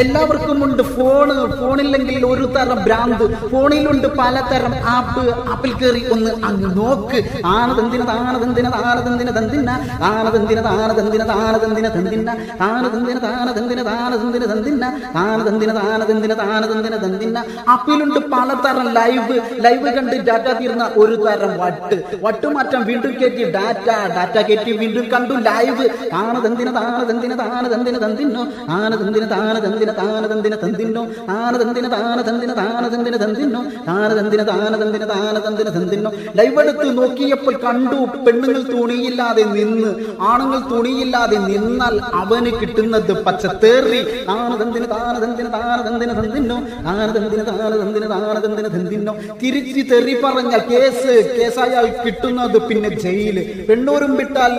എല്ലാവർക്കും ഉണ്ട് ഫോണില്ലെങ്കിൽ ഒരു തരം ഭ്രാന്ത്, ഫോണിലുണ്ട് പലതരം ആപ്പിൽ കയറി ഒന്ന് അങ്ങ് നോക്ക്. ആപ്പിലുണ്ട് പലതരം ലൈവ് കണ്ട് ഡാറ്റ തീർന്ന ഒരു തരം വട്ട് മാറ്റം വീണ്ടും കയറ്റി ഡാറ്റ കയറ്റി വീണ്ടും കണ്ടു ലൈവ്. ലൈവ് എടുത്ത് നോക്കിയപ്പോൾ കണ്ടു പെണ്ണുങ്ങൾ തുണിയില്ലാതെ നിന്ന്, ആണുങ്ങൾ തുണിയില്ലാതെ നിന്നാൽ അവന് കിട്ടുന്നത് പച്ചത്തേറി. തിരിച്ച് തെറി പറഞ്ഞാൽ കേസായാൽ കിട്ടുന്നത് പിന്നെ ജയില്. പെണ്ണൂരും വിട്ടാൽ